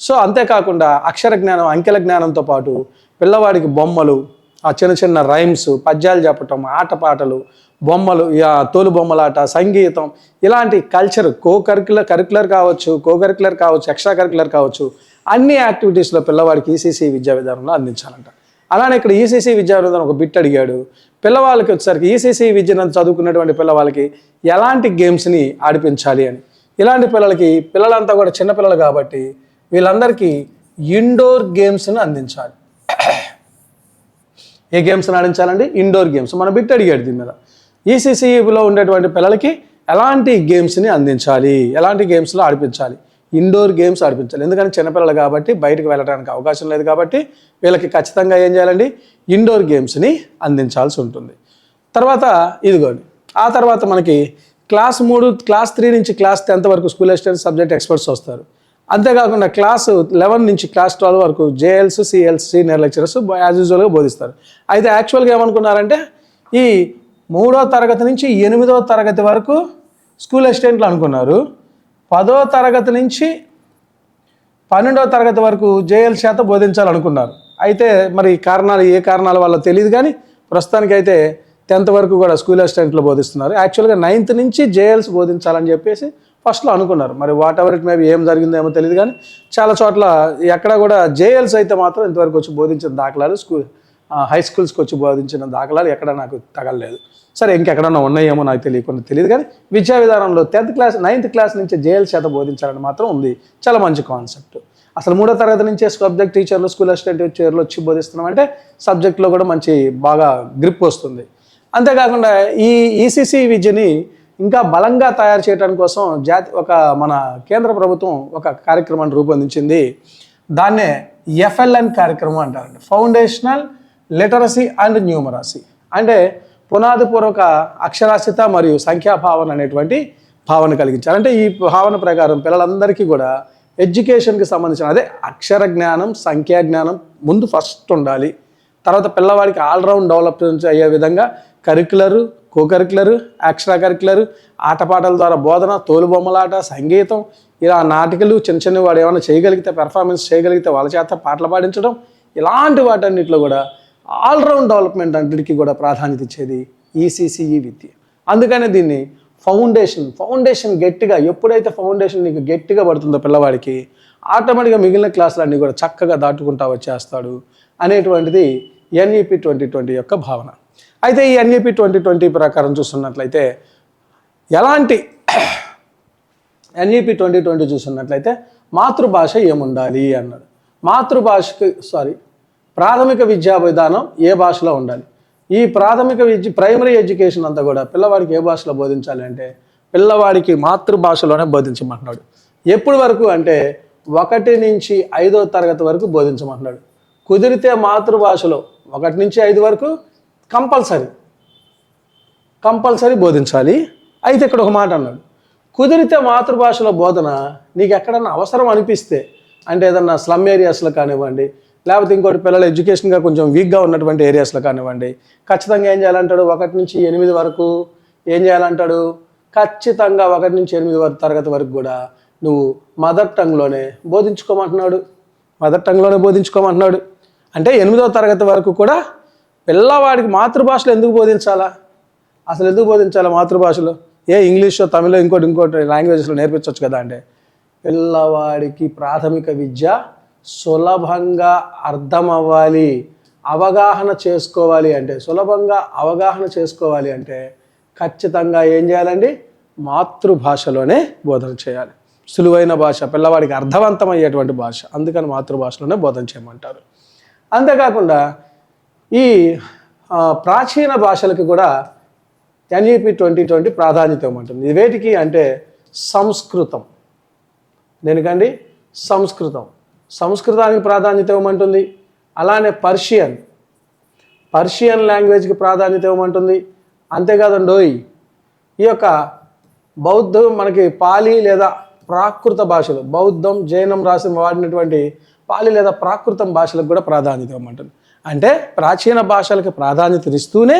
సో అంతేకాకుండా అక్షర జ్ఞానం, అంకెల జ్ఞానంతో పాటు పిల్లవాడికి బొమ్మలు, ఆ చిన్న చిన్న రైమ్స్, పద్యాలు చెప్పటం, ఆటపాటలు, బొమ్మలు, తోలు బొమ్మలాట, సంగీతం, ఇలాంటి కల్చర్ కరికులర్ కావచ్చు, ఎక్స్ట్రా కరికులర్ కావచ్చు, అన్ని యాక్టివిటీస్లో పిల్లవాడికి ఈసీసీ విద్యా విధానంలో అందించాలంట. అలానే ఇక్కడ ఈసీసీ విద్యా విధానం ఒక బిట్ అడిగాడు. పిల్లవాళ్ళకి వచ్చేసరికి ఈసీసీ విద్యను చదువుకున్నటువంటి పిల్లవాళ్ళకి ఎలాంటి గేమ్స్ని ఆడిపించాలి అని. ఇలాంటి పిల్లలంతా కూడా చిన్నపిల్లలు కాబట్టి వీళ్ళందరికీ ఇండోర్ గేమ్స్ని అందించాలి. ఏ గేమ్స్ని ఆడించాలండి? Indoor games. మన బిట్ అడిగాడు దీని మీద. ఈసీసీలో ఉండేటువంటి పిల్లలకి ఎలాంటి గేమ్స్ని అందించాలి, ఎలాంటి గేమ్స్లో ఆడిపించాలి? Indoor games ఆడిపించాలి. ఎందుకంటే చిన్నపిల్లలు కాబట్టి బయటకు వెళ్ళడానికి అవకాశం లేదు కాబట్టి వీళ్ళకి ఖచ్చితంగా ఏం చేయాలండి? ఇండోర్ గేమ్స్ని అందించాల్సి ఉంటుంది. తర్వాత ఇదిగోండి, ఆ తర్వాత మనకి క్లాస్ 3, క్లాస్ 3 నుంచి క్లాస్ 10th వరకు స్కూల్ అసిస్టెంట్ సబ్జెక్ట్ ఎక్స్పర్ట్స్ వస్తారు. అంతేకాకుండా క్లాస్ 11 నుంచి క్లాస్ 12 వరకు JLs, CLs, senior lecturers as యూజువల్గా బోధిస్తారు. అయితే యాక్చువల్గా ఏమనుకున్నారంటే ఈ 3వ తరగతి నుంచి 8వ తరగతి వరకు స్కూల్ అసిస్టెంట్లు అనుకున్నారు. 10వ తరగతి నుంచి 12వ తరగతి వరకు జేఎల్ చేత బోధించాలనుకున్నారు. అయితే మరి ఏ కారణాల వల్ల తెలియదు కానీ ప్రస్తుతానికి అయితే 10th వరకు కూడా స్కూల్ అసిస్టెంట్లు బోధిస్తున్నారు. యాక్చువల్గా 9th నుంచి జేఎల్స్ బోధించాలని చెప్పేసి ఫస్ట్లో అనుకున్నారు. మరి వాట్ ఎవర్ ఇట్ మేబీ ఏం జరిగిందో ఏమో తెలియదు కానీ చాలా చోట్ల ఎక్కడ కూడా జేఎల్స్ అయితే మాత్రం ఇంతవరకు వచ్చి బోధించిన దాఖలాలు, హై స్కూల్స్కి వచ్చి బోధించిన దాఖలాలు ఎక్కడ నాకు తగలలేదు. సరే ఇంకెక్కడన్నా ఉన్నాయేమో నాకు తెలియదు కానీ విద్యా విధానంలో 9th క్లాస్ నుంచి జేఎల్ చేత బోధించాలని మాత్రం ఉంది. చాలా మంచి కాన్సెప్ట్. అసలు 3వ తరగతి నుంచే సబ్జెక్ట్ టీచర్లు, స్కూల్ అసిస్టెంట్ టీచర్లు వచ్చి బోధిస్తున్నామంటే సబ్జెక్ట్లో కూడా బాగా గ్రిప్ వస్తుంది. అంతేకాకుండా ఈ ఈసీసీ విద్యని ఇంకా బలంగా తయారు చేయడం కోసం మన కేంద్ర ప్రభుత్వం ఒక కార్యక్రమాన్ని రూపొందించింది. దాన్నే ఎఫ్ఎల్ఎన్ కార్యక్రమం అంటారండి, ఫౌండేషనల్ లిటరసీ అండ్ న్యూమరసీ. అంటే పునాదిపూర్వక అక్షరాస్యత మరియు సంఖ్యాభావన అనేటువంటి భావన కలిగించారు. అంటే ఈ భావన ప్రకారం పిల్లలందరికీ కూడా ఎడ్యుకేషన్కి సంబంధించిన అక్షర జ్ఞానం, సంఖ్యా జ్ఞానం ముందు ఫస్ట్ ఉండాలి. తర్వాత పిల్లవాడికి ఆల్రౌండ్ డెవలప్మెంట్ అయ్యే విధంగా కరికులరు, కోకరికులరు, ఎక్స్ట్రా కరికులరు, ఆటపాటల ద్వారా బోధన, తోలుబొమ్మలాట, సంగీతం, ఇలా నాటికలు చిన్న వాడు ఏమైనా చేయగలిగితే, పెర్ఫార్మెన్స్ చేయగలిగితే వాళ్ళ చేత పాటలు పాడించడం, ఇలాంటి వాటన్నిటిలో కూడా ఆల్రౌండ్ డెవలప్మెంట్ అన్నిటికీ కూడా ప్రాధాన్యత ఇచ్చేది ఈసీసీఈ విద్య. అందుకనే దీన్ని ఫౌండేషన్ గట్టిగా, ఎప్పుడైతే ఫౌండేషన్ నీకు గట్టిగా పడుతుందో పిల్లవాడికి ఆటోమేటిక్గా మిగిలిన క్లాసులన్నీ కూడా చక్కగా దాటుకుంటా వచ్చేస్తాడు అనేటువంటిది ఎన్ఈపి 2020 యొక్క భావన. అయితే ఈ ఎన్ఈపి 2020 ప్రకారం చూస్తున్నట్లయితే ఎన్ఈపి 2020 చూస్తున్నట్లయితే మాతృభాష ఏముండాలి అన్నాడు. ప్రాథమిక విద్యా విధానం ఏ భాషలో ఉండాలి? ఈ ప్రైమరీ ఎడ్యుకేషన్ అంతా కూడా పిల్లవాడికి ఏ భాషలో బోధించాలి అంటే పిల్లవాడికి మాతృభాషలోనే బోధించమంటున్నాడు. ఎప్పటి వరకు అంటే 1 నుంచి 5వ తరగతి వరకు బోధించమంటున్నాడు. కుదిరితే మాతృభాషలో 1 నుంచి 5 వరకు కంపల్సరీ బోధించాలి. అయితే ఇక్కడ ఒక మాట అన్నాడు, కుదిరితే మాతృభాషలో బోధన నీకు ఎక్కడన్నా అవసరం అనిపిస్తే, అంటే ఏదన్నా స్లమ్ ఏరియాస్లో కానివ్వండి, లేకపోతే ఇంకోటి పిల్లలు ఎడ్యుకేషన్గా కొంచెం వీక్గా ఉన్నటువంటి ఏరియాస్లో కానివ్వండి, ఖచ్చితంగా ఏం చేయాలంటాడు? 1 నుంచి 8 వరకు ఏం చేయాలంటాడు? ఖచ్చితంగా 1 నుంచి 8 తరగతి వరకు కూడా నువ్వు మదర్ టంగ్లోనే బోధించుకోమంటున్నాడు. అంటే 8వ తరగతి వరకు కూడా పిల్లవాడికి మాతృభాషలో ఎందుకు బోధించాలా? అసలు ఎందుకు బోధించాలా మాతృభాషలో? ఇంగ్లీషో తమిళో ఇంకోటి లాంగ్వేజెస్లో నేర్పించవచ్చు కదా అంటే, పిల్లవాడికి ప్రాథమిక విద్య సులభంగా అర్థం అవ్వాలి, అవగాహన చేసుకోవాలి అంటే, సులభంగా అవగాహన చేసుకోవాలి అంటే ఖచ్చితంగా ఏం చేయాలండి? మాతృభాషలోనే బోధన చేయాలి. సులువైన భాష, పిల్లవాడికి అర్థవంతమయ్యేటువంటి భాష, అందుకని మాతృభాషలోనే బోధన చేయమంటారు. అంతేకాకుండా ఈ ప్రాచీన భాషలకు కూడా NEP 2020 ప్రాధాన్యత ఇవ్వమంటుంది. వేటికి అంటే సంస్కృతం. దేనికండి? సంస్కృతానికి ప్రాధాన్యత ఇవ్వమంటుంది. అలానే పర్షియన్ లాంగ్వేజ్కి ప్రాధాన్యత ఇవ్వమంటుంది. అంతేకాదండోయ్, ఈ యొక్క బౌద్ధం మనకి పాలి లేదా ప్రాకృత భాషలు, బౌద్ధం జైనం వాడినటువంటి పాలి లేదా ప్రాకృతం భాషలకు కూడా ప్రాధాన్యత ఇవ్వమంటుంది. అంటే ప్రాచీన భాషలకు ప్రాధాన్యత ఇస్తూనే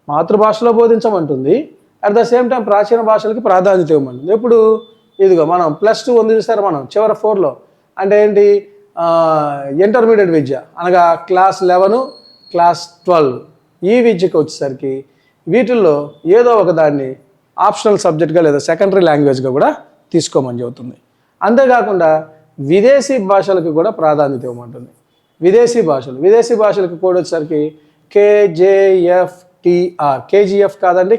మాతృభాషలో బోధించమంటుంది. అట్ ద సేమ్ టైం ప్రాచీన భాషలకి ప్రాధాన్యత ఇవ్వమంటుంది. ఎప్పుడు? ఇదిగో మనం +2 ఉంది చూసారు మనం చివరి 4లో. అంటే ఏంటి? ఇంటర్మీడియట్ విద్య అనగా క్లాస్ 11, క్లాస్ 12 ఈ విద్యకి వచ్చేసరికి వీటిల్లో ఏదో ఒక దాన్ని ఆప్షనల్ సబ్జెక్ట్గా లేదా సెకండరీ లాంగ్వేజ్గా కూడా తీసుకోమని చెబుతుంది. అంతేకాకుండా విదేశీ భాషలకు కూడా ప్రాధాన్యత ఇవ్వమంటుంది. విదేశీ భాషలకు కూడా వచ్చేసరికి KJFTR, KGF కాదండి,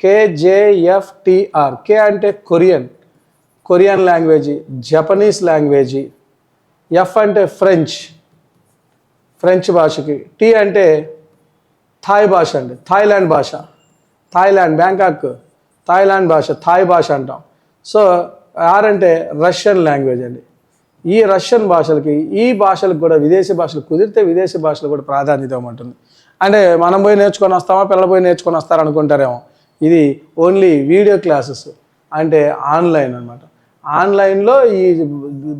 KJFTR. కే అంటే Korean language, Japanese language, F అంటే ఫ్రెంచ్ భాషకి, టీ అంటే థాయ్ భాష అండి, థాయిలాండ్ బ్యాంకాక్ థాయిలాండ్ భాష, థాయ్ భాష అంటాం. సో ఆర్ అంటే రష్యన్ లాంగ్వేజ్ అండి. ఈ రష్యన్ భాషలకి, ఈ భాషలకు కూడా విదేశీ భాషలు కుదిరితే విదేశీ భాషలు కూడా ప్రాధాన్యత ఇవ్వమంటుంది. అంటే మనం పోయి నేర్చుకొని వస్తామా, పిల్లలు పోయి నేర్చుకొని వస్తారా అనుకుంటారేమో. ఇది ఓన్లీ వీడియో క్లాసెస్, అంటే ఆన్లైన్ అనమాట. ఆన్లైన్లో ఈ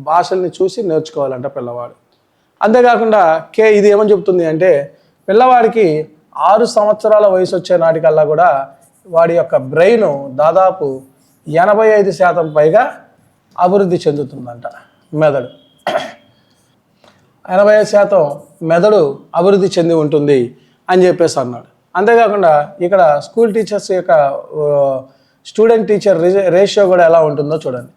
భాషల్ని చూసి నేర్చుకోవాలంట పిల్లవాడు. అంతేకాకుండా ఇది ఏమని చెప్తుంది అంటే, పిల్లవాడికి 6 సంవత్సరాల వయసు వచ్చే నాటికల్లా కూడా వాడి యొక్క బ్రెయిన్ దాదాపు 85% పైగా అభివృద్ధి చెందుతుందంట. మెదడు 85% మెదడు అభివృద్ధి చెంది ఉంటుంది అని చెప్పేసి అన్నాడు. అంతేకాకుండా ఇక్కడ స్కూల్ టీచర్స్ యొక్క స్టూడెంట్ టీచర్ రేషియో కూడా ఎలా ఉంటుందో చూడండి.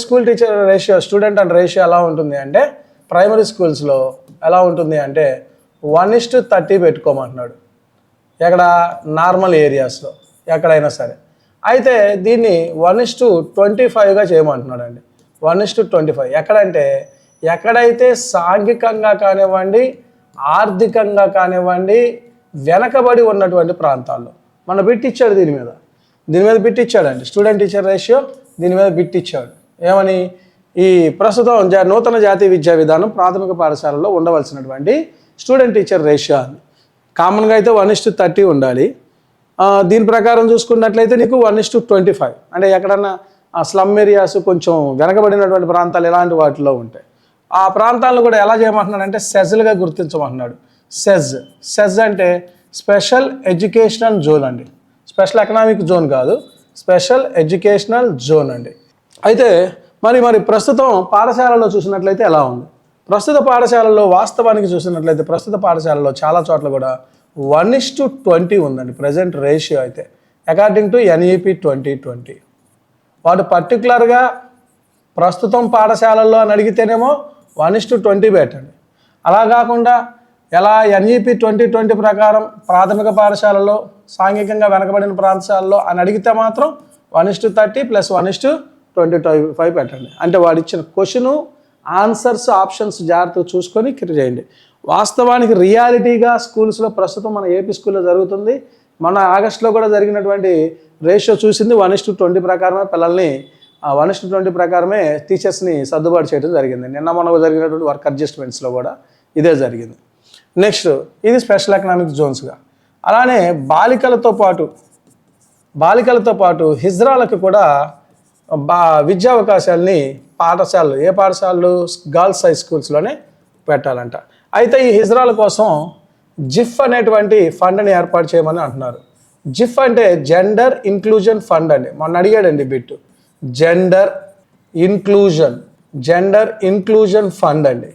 School teacher ratio, student and ratio ఎలా ఉంటుంది అంటే, ప్రైమరీ స్కూల్స్లో ఎలా ఉంటుంది అంటే 1:30 పెట్టుకోమంటున్నాడు. ఎక్కడ? నార్మల్ ఏరియాస్లో ఎక్కడైనా సరే. అయితే దీన్ని 1:25గా చేయమంటున్నాడు అండి. 1:25 ఎక్కడంటే, ఎక్కడైతే సాంఘికంగా కానివ్వండి, ఆర్థికంగా కానివ్వండి వెనకబడి ఉన్నటువంటి ప్రాంతాల్లో. మన బిట్ ఇచ్చాడు దీని మీద బిట్ ఇచ్చాడండి. స్టూడెంట్ టీచర్ రేషియో దీని మీద బిట్ ఇచ్చాడు. ఏమని? ఈ ప్రస్తుతం నూతన జాతీయ విద్యా విధానం ప్రాథమిక పాఠశాలలో ఉండవలసినటువంటి స్టూడెంట్ టీచర్ రేషియో అని కామన్గా అయితే 1:30 ఉండాలి. దీని ప్రకారం చూసుకున్నట్లయితే నీకు 1:25, అంటే ఎక్కడన్నా స్లమ్ ఏరియాస్, కొంచెం వెనకబడినటువంటి ప్రాంతాలు ఎలాంటి వాటిలో ఉంటాయి. ఆ ప్రాంతాలను కూడా ఎలా చేయమంటున్నాడు అంటే సెజ్లుగా గుర్తించమంటున్నాడు. సెజ్ అంటే స్పెషల్ ఎడ్యుకేషనల్ జోన్ అండి. స్పెషల్ ఎకనామిక్ జోన్ కాదు, స్పెషల్ ఎడ్యుకేషనల్ జోన్ అండి. అయితే మరి ప్రస్తుతం పాఠశాలలో చూసినట్లయితే ఎలా ఉంది? ప్రస్తుత పాఠశాలలో వాస్తవానికి చూసినట్లయితే ప్రస్తుత పాఠశాలలో చాలా చోట్ల కూడా 1:20 ఉందండి ప్రజెంట్ రేషియో అయితే, అకార్డింగ్ టు NEP 2020. వాడు పర్టికులర్గా ప్రస్తుతం పాఠశాలల్లో అని అడిగితేనేమో 1:20 పెట్టండి. అలా కాకుండా ఎలా NEP 2020 ప్రకారం ప్రాథమిక పాఠశాలలో సాంఘికంగా వెనకబడిన ప్రాంతాల్లో అని అడిగితే మాత్రం 1:30 + 1:25 పెట్టండి. అంటే వాడు ఇచ్చిన క్వశ్చను, ఆన్సర్స్, ఆప్షన్స్ జాగ్రత్తగా చూసుకొని చేయండి. వాస్తవానికి రియాలిటీగా స్కూల్స్లో ప్రస్తుతం మన ఏపీ స్కూల్లో జరుగుతుంది. మన ఆగస్టులో కూడా జరిగినటువంటి రేషియో చూసింది 1:20 ప్రకారమే పిల్లల్ని 1:20 ప్రకారమే టీచర్స్ని సర్దుబాటు చేయడం జరిగింది. నిన్న మొన్న జరిగినటువంటి వర్క్ అడ్జస్ట్మెంట్స్లో కూడా ఇదే జరిగింది. నెక్స్ట్ ఇది స్పెషల్ ఎకనామిక్ జోన్స్గా. అలానే బాలికలతో పాటు హిజ్రాలకు కూడా విద్యా అవకాశాలని పాఠశాలలు, ఏ పాఠశాలలు? గర్ల్స్ హై స్కూల్స్లోనే పెట్టాలంట. అయితే ఈ హిజ్రాల కోసం జిఫ్ అనేటువంటి ఫండ్ని ఏర్పాటు చేయమని అంటున్నారు. జిఫ్ అంటే జెండర్ ఇన్క్లూజన్ ఫండ్ అండి. మొన్న అడిగాడండి బిట్టు. జెండర్ ఇన్క్లూజన్ ఫండ్ అండి.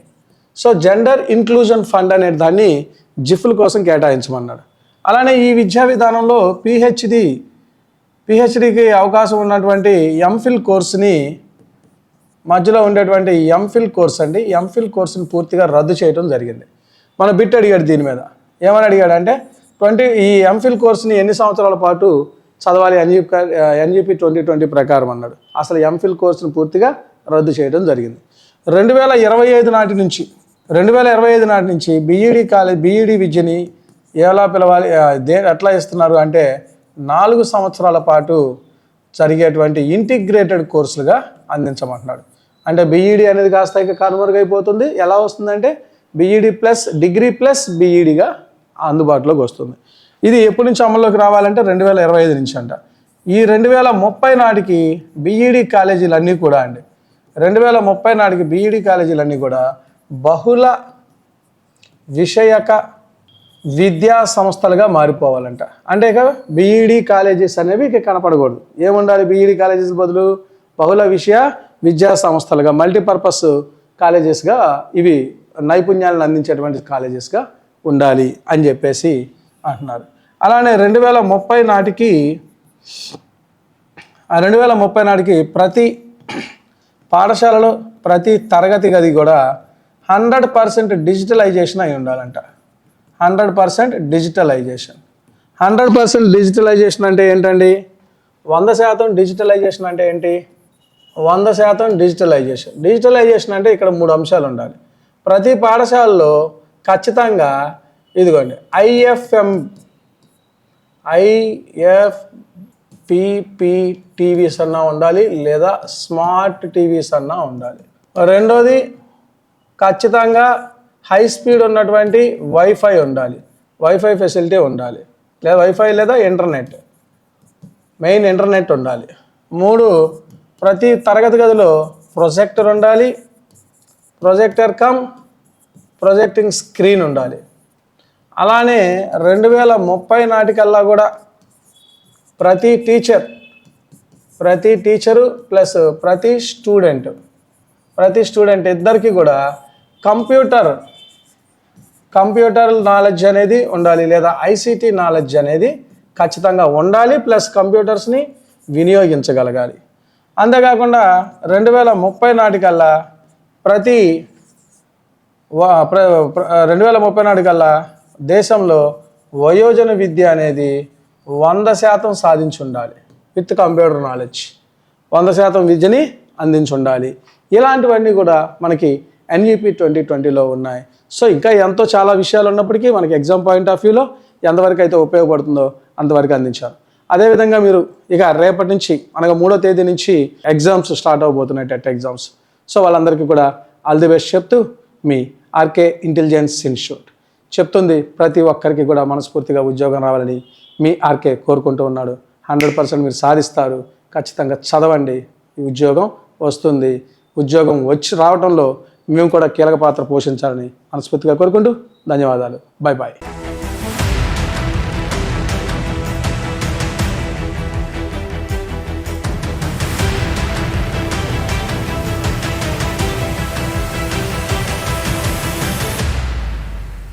సో జెండర్ ఇన్క్లూజన్ ఫండ్ అనే దాన్ని జిఫ్ల కోసం కేటాయించమన్నాడు. అలానే ఈ విద్యా విధానంలో పిహెచ్డికి అవకాశం ఉన్నటువంటి ఎంఫిల్ కోర్సుని మధ్యలో ఉండేటువంటి ఎంఫిల్ కోర్స్ అండి, ఎంఫిల్ కోర్సుని పూర్తిగా రద్దు చేయడం జరిగింది. మన బిట్ అడిగాడు దీని మీద. ఏమని అడిగాడంటే ఈ ఎంఫిల్ కోర్సుని ఎన్ని సంవత్సరాల పాటు చదవాలి ఎన్ఈపి 2020 ప్రకారం అన్నాడు. అసలు ఎంఫిల్ కోర్సును పూర్తిగా రద్దు చేయడం జరిగింది. 2025 నాటి నుంచి బీఈడి విద్యని ఎలా పిలవాలి, ఎట్లా ఇస్తున్నారు అంటే 4 సంవత్సరాల పాటు జరిగేటువంటి ఇంటిగ్రేటెడ్ కోర్సులుగా అందించమంటున్నాడు. అంటే బీఈడి అనేది కాస్త ఇక కనుమరుగైపోతుంది. ఎలా వస్తుందంటే బీఈడి ప్లస్ డిగ్రీ ప్లస్ బీఈడిగా అందుబాటులోకి వస్తుంది. ఇది ఎప్పటి నుంచి అమల్లోకి రావాలంటే 2025 నుంచి అంట. ఈ 2030 నాటికి బీఈడి కాలేజీలన్నీ కూడా 2030 నాటికి బీఈడి కాలేజీలన్నీ కూడా బహుళ విషయక విద్యా సంస్థలుగా మారిపోవాలంట. అంటే ఇక బీఈడి కాలేజెస్ అనేవి ఇక కనపడకూడదు. ఏముండాలి బీఈడి కాలేజెస్ బదులు? బహుళ విద్యా సంస్థలుగా, మల్టీపర్పస్ కాలేజెస్గా, ఇవి నైపుణ్యాలను అందించేటువంటి కాలేజెస్గా ఉండాలి అని చెప్పేసి అంటున్నారు. అలానే 2030 నాటికి ప్రతి పాఠశాలలో ప్రతి తరగతి గది కూడా 100% డిజిటలైజేషన్ అయి ఉండాలంట. 100% డిజిటలైజేషన్. 100% డిజిటలైజేషన్ అంటే ఏంటండి? 100% డిజిటలైజేషన్ అంటే ఏంటి? 100% డిజిటలైజేషన్ అంటే ఇక్కడ 3 అంశాలు ఉండాలి. ప్రతి పాఠశాలలో ఖచ్చితంగా ఇదిగోండి ఐఎఫ్పిపి టీవీస్ అన్నా ఉండాలి, లేదా స్మార్ట్ టీవీస్ అన్నా ఉండాలి. రెండోది ఖచ్చితంగా హై స్పీడ్ ఉన్నటువంటి వైఫై ఉండాలి, వైఫై ఫెసిలిటీ ఉండాలి, లేదా వైఫై లేదా మెయిన్ ఇంటర్నెట్ ఉండాలి. 3, ప్రతి తరగతి గదిలో ప్రొజెక్టర్ ఉండాలి, ప్రొజెక్టర్ కమ్ ప్రొజెక్టింగ్ స్క్రీన్ ఉండాలి. అలానే 2030 నాటికల్లా కూడా ప్రతి టీచరు ప్లస్ ప్రతి స్టూడెంట్ ఇద్దరికి కూడా కంప్యూటర్ నాలెడ్జ్ అనేది ఉండాలి, లేదా ఐసీటీ నాలెడ్జ్ అనేది ఖచ్చితంగా ఉండాలి, ప్లస్ కంప్యూటర్స్ని వినియోగించగలగాలి. అంతేకాకుండా 2030 నాటికల్లా 2030 నాటికల్లా దేశంలో వయోజన విద్య అనేది 100% సాధించి ఉండాలి. విత్ కంప్యూటర్ నాలెడ్జ్ 100% విద్యని అందించి ఉండాలి. ఇలాంటివన్నీ కూడా మనకి ఎన్ఈపి 2020లో ఉన్నాయి. సో ఇంకా ఎంతో చాలా విషయాలు ఉన్నప్పటికీ మనకి ఎగ్జామ్ పాయింట్ ఆఫ్ వ్యూలో ఎంతవరకు అయితే ఉపయోగపడుతుందో అంతవరకు అందించారు. అదేవిధంగా మీరు ఇక రేపటి నుంచి అనగా 3వ తేదీ నుంచి ఎగ్జామ్స్ స్టార్ట్ అవబోతున్నాయి, టెట్ ఎగ్జామ్స్. సో వాళ్ళందరికీ కూడా ఆల్ ది బెస్ట్ చెప్తూ మీ ఆర్కే ఇంటెలిజెన్స్ ఇన్స్టిట్యూట్ చెప్తుంది. ప్రతి ఒక్కరికి కూడా మనస్ఫూర్తిగా ఉద్యోగం రావాలని మీ ఆర్కే కోరుకుంటూ ఉన్నాడు. 100% మీరు సాధిస్తారు. ఖచ్చితంగా చదవండి, ఈ ఉద్యోగం వస్తుంది. ఉద్యోగం రావడంలో మేము కూడా కీలక పాత్ర పోషించాలని మనస్ఫూర్తిగా కోరుకుంటూ ధన్యవాదాలు. బాయ్.